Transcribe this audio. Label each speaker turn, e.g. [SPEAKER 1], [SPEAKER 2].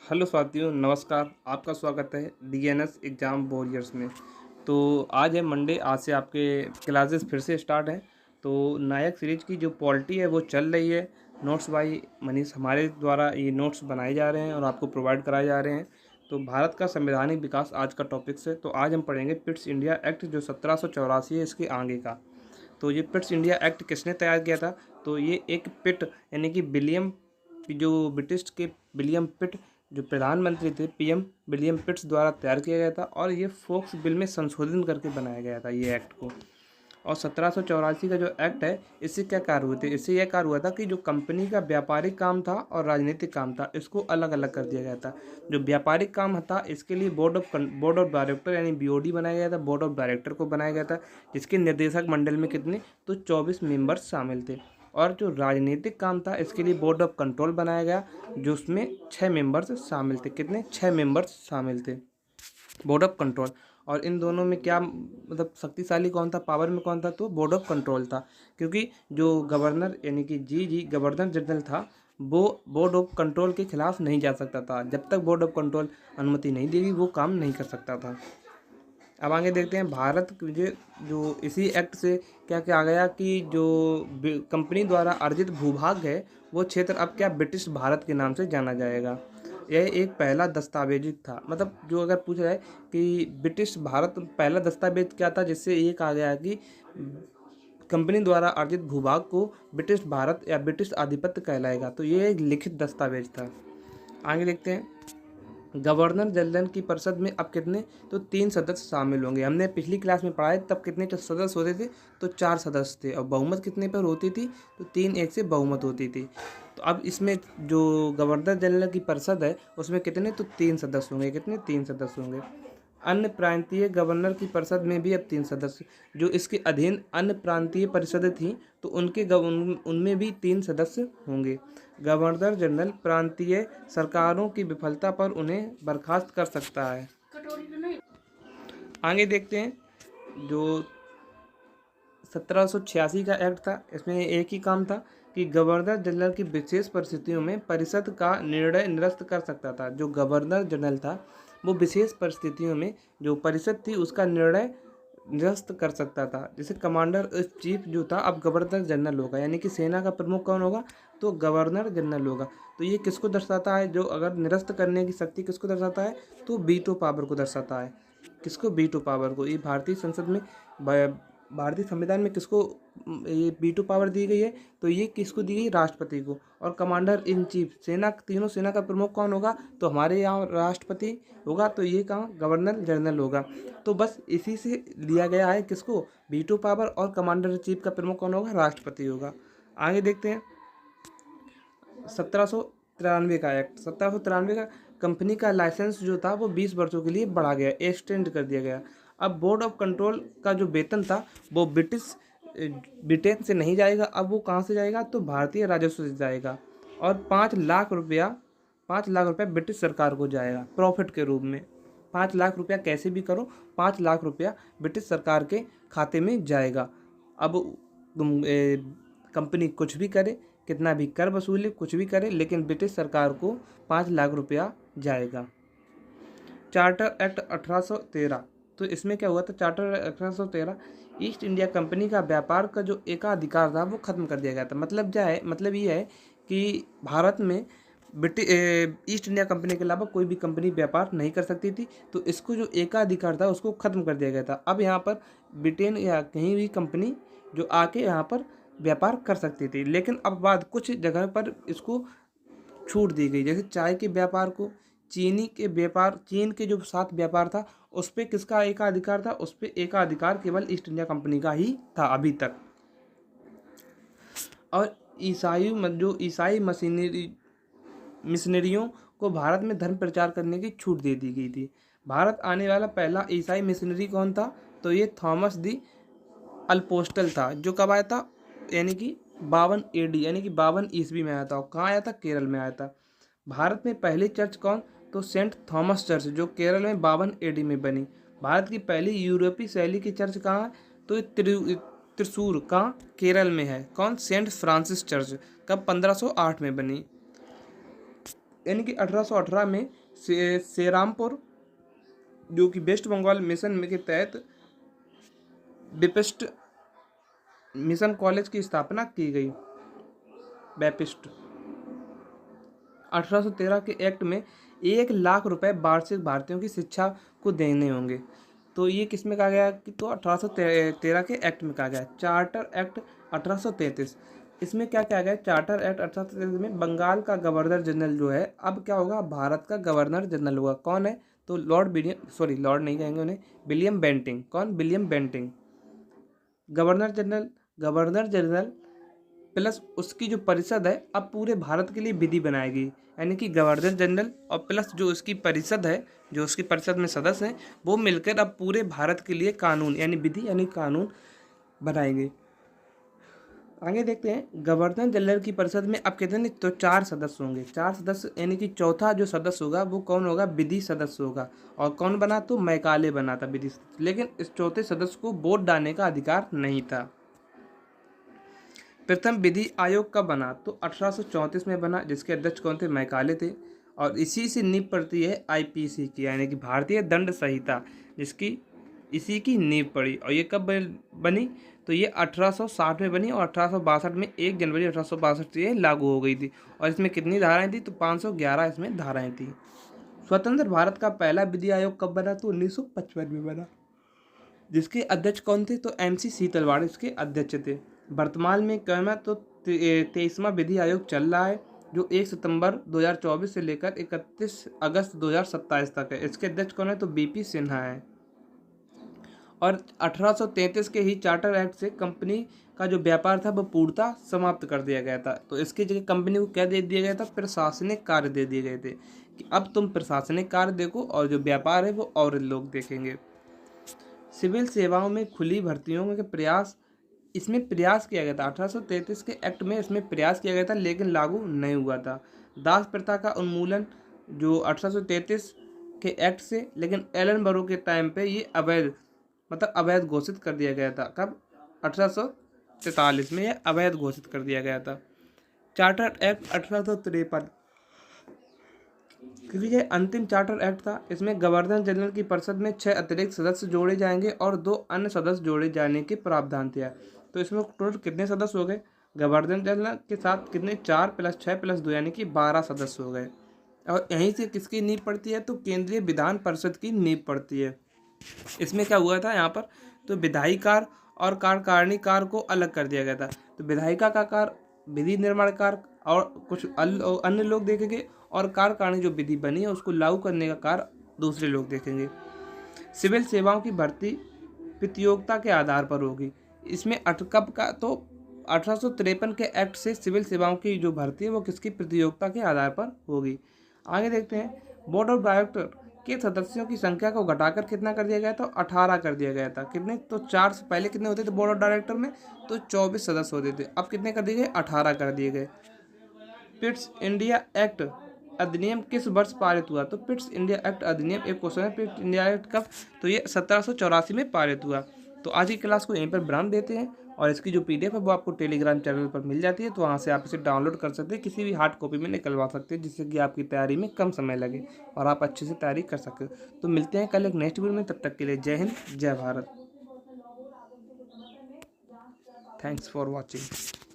[SPEAKER 1] Hello साथियों, नमस्कार। आपका स्वागत है डीएनएस एग्ज़ाम वॉरियर्स में। तो आज है मंडे, आज से आपके क्लासेस फिर से स्टार्ट हैं। तो नायक सीरीज की जो पॉलिटी है वो चल रही है। नोट्स बाई मनीष हमारे द्वारा ये नोट्स बनाए जा रहे हैं और आपको प्रोवाइड कराए जा रहे हैं। तो भारत का संवैधानिक विकास आज का टॉपिक्स है। तो आज हम पढ़ेंगे पिट्स इंडिया एक्ट जो 1784 है, इसके आगे का। तो ये पिट्स इंडिया एक्ट किसने तैयार किया था? तो ये एक पिट यानी कि विलियम, जो ब्रिटिश के विलियम पिट जो प्रधानमंत्री थे, पीएम विलियम पिट्स द्वारा तैयार किया गया था और ये फोक्स बिल में संशोधन करके बनाया गया था ये एक्ट को। और 1784 का जो एक्ट है, इससे क्या कार्य हुए थे? इससे यह कार्य हुआ था कि जो कंपनी का व्यापारिक काम था और राजनीतिक काम था, इसको अलग अलग कर दिया गया था। जो व्यापारिक काम था, इसके लिए बोर्ड ऑफ डायरेक्टर यानी बीओडी बनाया गया था, बोर्ड ऑफ डायरेक्टर को बनाया गया था, जिसके निर्देशक मंडल में कितने तो 24 मेंबर्स शामिल थे। और जो राजनीतिक काम था, इसके लिए बोर्ड ऑफ कंट्रोल बनाया गया, जो उसमें 6 मेंबर्स शामिल थे। कितने? 6 मेंबर्स शामिल थे बोर्ड ऑफ कंट्रोल। और इन दोनों में क्या मतलब शक्तिशाली कौन था, पावर में कौन था? तो बोर्ड ऑफ कंट्रोल था, क्योंकि जो गवर्नर यानी कि जी गवर्नर जनरल था, वो बोर्ड ऑफ कंट्रोल के खिलाफ नहीं जा सकता था। जब तक बोर्ड ऑफ कंट्रोल अनुमति नहीं देगी, वो काम नहीं कर सकता था। अब आगे देखते हैं भारत जो इसी एक्ट से क्या क्या आ गया कि जो कंपनी द्वारा अर्जित भूभाग है, वो क्षेत्र अब क्या ब्रिटिश भारत के नाम से जाना जाएगा। यह एक पहला दस्तावेज था। मतलब जो अगर पूछा जाए कि ब्रिटिश भारत पहला दस्तावेज क्या था, जिससे ये कहा गया कि कंपनी द्वारा अर्जित भूभाग को ब्रिटिश भारत या ब्रिटिश आधिपत्य कहलाएगा। तो ये एक लिखित दस्तावेज था। आगे देखते हैं, गवर्नर जनरल की परिषद में अब कितने तो 3 सदस्य शामिल होंगे। हमने पिछली क्लास में पढ़ा है, तब कितने सदस्य होते थे? तो 4 सदस्य थे। और बहुमत कितने पर होती थी? तो 3-1 से बहुमत होती थी। तो अब इसमें जो गवर्नर जनरल की परिषद है, उसमें कितने तो 3 सदस्य होंगे। कितने? 3 सदस्य होंगे। अन्य प्रांतीय गवर्नर की परिषद में भी अब 3 सदस्य, जो इसके अधीन अन्य प्रांतीय परिषदें थीं, तो उनमें भी 3 सदस्य होंगे। गवर्नर जनरल प्रांतीय सरकारों की विफलता पर उन्हें बर्खास्त कर सकता है। आगे देखते हैं, जो 1786 का एक्ट था, इसमें एक ही काम था कि गवर्नर जनरल की विशेष परिस्थितियों में परिषद का निर्णय निरस्त कर सकता था। जो गवर्नर जनरल था, वो विशेष परिस्थितियों में जो परिषद थी, उसका निर्णय निरस्त कर सकता था। जैसे कमांडर इन चीफ जो था, अब गवर्नर जनरल होगा, यानी कि सेना का प्रमुख कौन होगा? तो गवर्नर जनरल होगा। तो ये किसको दर्शाता है? जो अगर निरस्त करने की शक्ति किसको दर्शाता है? तो वीटो पावर को दर्शाता है। किसको? वीटो पावर को। ये भारतीय संसद में भारतीय संविधान में किसको ये वीटो पावर दी गई है? तो ये किसको दी गई? राष्ट्रपति को। और कमांडर इन चीफ, सेना, तीनों सेना का प्रमुख कौन होगा? तो हमारे यहाँ राष्ट्रपति होगा। तो ये कहाँ? गवर्नर जनरल होगा। तो बस इसी से लिया गया है किसको? Veto power. और कमांडर इन चीफ का प्रमुख कौन होगा? राष्ट्रपति होगा। आगे देखते हैं, 1793 का एक्ट। 1793 का कंपनी का लाइसेंस जो था, वो 20 वर्षों के लिए बढ़ा गया, एक्सटेंड कर दिया गया। अब बोर्ड ऑफ कंट्रोल का जो वेतन था, वो ब्रिटेन से नहीं जाएगा। अब वो कहाँ से जाएगा? तो भारतीय राजस्व से जाएगा। और 5 लाख रुपया ब्रिटिश सरकार को जाएगा प्रॉफिट के रूप में। 5 लाख रुपया कैसे भी करो, 5 लाख रुपया ब्रिटिश सरकार के खाते में जाएगा। अब तुम कंपनी कुछ भी करे, कितना भी कर वसूले, कुछ भी करे, लेकिन ब्रिटिश सरकार को 5 लाख रुपया जाएगा। Charter act 1813। तो इसमें क्या हुआ था? चार्टर 1813, ईस्ट इंडिया कंपनी का व्यापार का जो एकाधिकार था, वो खत्म कर दिया गया था। मतलब ये है कि भारत में ईस्ट इंडिया कंपनी के अलावा कोई भी कंपनी व्यापार नहीं कर सकती थी। तो इसको जो एकाधिकार था, उसको खत्म कर दिया गया था। अब यहाँ पर ब्रिटेन या कहीं भी कंपनी जो आके यहाँ पर व्यापार कर सकती थी, लेकिन अब बाद कुछ जगह पर इसको छूट दी गई। जैसे चाय के व्यापार को, चीन के जो साथ व्यापार था, उस पर किसका एकाधिकार था? उस पर एकाधिकार केवल ईस्ट इंडिया कंपनी का ही था अभी तक। और जो ईसाई मिशनरियों को भारत में धर्म प्रचार करने की छूट दे दी गई थी। भारत आने वाला पहला ईसाई मिशनरी कौन था? तो ये थॉमस दी अल्पोस्टल था, जो कब आया था? यानी कि 52 AD, यानी कि 52 ईस्वी में आया था। और कहाँ आया था? केरल में आया था। भारत में पहली चर्च कौन? तो सेंट थॉमस चर्च, जो केरल में 52 AD में बनी। भारत की पहली यूरोपीय शैली की चर्च कहाँ है? तो ये त्रिशूर, कहाँ? केरल में है। कौन? Saint Francis church. कब? 1508 में बनी। यानी कि 1818 में सेरामपुर जो कि वेस्ट बंगाल मिशन में के तहत बेपिस्ट मिशन कॉलेज की स्थापना की गई। बेपिस्ट 1813 के एक्ट में 1 लाख रुपए वार्षिक भारतीयों की शिक्षा को देने होंगे। तो ये किस में कहा गया कि तो 1813 के एक्ट में कहा गया। चार्टर एक्ट 1833, इसमें क्या कहा गया? चार्टर एक्ट 1833 में बंगाल का गवर्नर जनरल जो है अब क्या होगा? भारत का गवर्नर जनरल होगा। कौन है? तो लॉर्ड नहीं कहेंगे उन्हें, विलियम बेंटिंग। कौन? William Bentinck. Governor general plus उसकी जो परिषद है अब पूरे भारत के लिए विधि बनाएगी। यानी कि गवर्नर जनरल और प्लस जो उसकी परिषद है, जो उसकी परिषद में सदस्य हैं, वो मिलकर अब पूरे भारत के लिए कानून यानी विधि यानी कानून बनाएंगे। आगे देखते हैं। गवर्नर जनरल की परिषद में अब कितने? तो 4 सदस्य होंगे। 4 सदस्य यानी कि चौथा जो सदस्य होगा वो कौन होगा? विधि सदस्य होगा। और कौन बना? तो मैकाले बना था विधि सदस्य। लेकिन इस चौथे सदस्य को वोट डालने का अधिकार नहीं था। प्रथम विधि आयोग कब बना? तो 1834 में बना, जिसके अध्यक्ष कौन थे? मैकाले थे। और इसी से नींव पड़ती है आईपीसी की, यानी कि भारतीय दंड संहिता, जिसकी इसी की नींव पड़ी। और ये कब बनी? तो ये 1860 में बनी और 1862 में 1 जनवरी 1862 से ये लागू हो गई थी। और इसमें कितनी धाराएं थी? तो 511 इसमें धाराएं थी। स्वतंत्र भारत का पहला विधि आयोग कब बना? तो 1955 में बना, जिसके अध्यक्ष कौन थे? तो MC सीतलवाड़ इसके अध्यक्ष थे। वर्तमान में क्या है? तो 23वां विधि आयोग चल रहा है, जो 1 सितंबर 2024 से लेकर 31 अगस्त 2027 तक है। इसके अध्यक्ष कौन है? तो BP सिन्हा है। और 1833 के ही चार्टर एक्ट से कंपनी का जो व्यापार था वो पूर्णतः समाप्त कर दिया गया था। तो इसकी जगह कंपनी को क्या दे दिया गया था? प्रशासनिक कार्य दे दिए गए थे कि अब तुम प्रशासनिक कार्य देखो और जो व्यापार है वो और लोग देखेंगे। सिविल सेवाओं में खुली भर्तियों के प्रयास, इसमें प्रयास किया गया था। 1833 के एक्ट में इसमें प्रयास किया गया था, लेकिन लागू नहीं हुआ था। दास प्रथा का उन्मूलन जो 1833 के एक्ट से, लेकिन एलन बरो के टाइम पे ये अवैध घोषित कर दिया गया था। कब? 1843 में यह अवैध घोषित कर दिया गया था। चार्टर एक्ट 1853, क्योंकि ये अंतिम चार्टर एक्ट था। इसमें गवर्नर जनरल की परिषद में 6 अतिरिक्त सदस्य जोड़े जाएंगे और 2 अन्य सदस्य जोड़े जाने के प्रावधान थे। तो इसमें टोटल कितने सदस्य हो गए? गवर्नर जनरल के साथ कितने? 4 + 6 + 2 यानी कि 12 सदस्य हो गए। और यहीं से किसकी नींव पड़ती है? तो केंद्रीय विधान परिषद की नींव पड़ती है। इसमें क्या हुआ था यहाँ पर? तो विधायी कार्य और कार्यकारिणी कार्य को अलग कर दिया गया था। तो विधायिका का कार्य विधि निर्माण कार्य और कुछ अन्य लोग देखेंगे, और कार्यकारिणी जो विधि बनी है उसको लागू करने का कार्य दूसरे लोग देखेंगे। सिविल सेवाओं की भर्ती प्रतियोगिता के आधार पर होगी। इसमें कब का? तो 1853 के एक्ट से सिविल सेवाओं की जो भर्ती है वो किसकी? प्रतियोगिता के आधार पर होगी। आगे देखते हैं। बोर्ड ऑफ डायरेक्टर के सदस्यों की संख्या को घटाकर कितना कर दिया गया था? 18 कर दिया गया था। कितने? तो 4 से पहले कितने होते थे बोर्ड ऑफ डायरेक्टर में? तो 24 सदस्य होते थे। अब कितने कर दिए गए? 18 कर दिए गए। पिट्स इंडिया एक्ट अधिनियम किस वर्ष पारित हुआ? तो पिट्स इंडिया एक्ट अधिनियम, एक क्वेश्चन है, पिट्स इंडिया एक्ट कब? तो ये 1784 में पारित हुआ। तो आज की क्लास को यहीं पर विराम देते हैं, और इसकी जो PDF है वो आपको टेलीग्राम चैनल पर मिल जाती है। तो वहाँ से आप इसे डाउनलोड कर सकते हैं, किसी भी हार्ड कॉपी में निकलवा सकते हैं, जिससे कि आपकी तैयारी में कम समय लगे और आप अच्छे से तैयारी कर सकते हो। तो मिलते हैं कल एक नेक्स्ट वीडियो में, तब तक के लिए जय हिंद, जय भारत। Thanks for watching.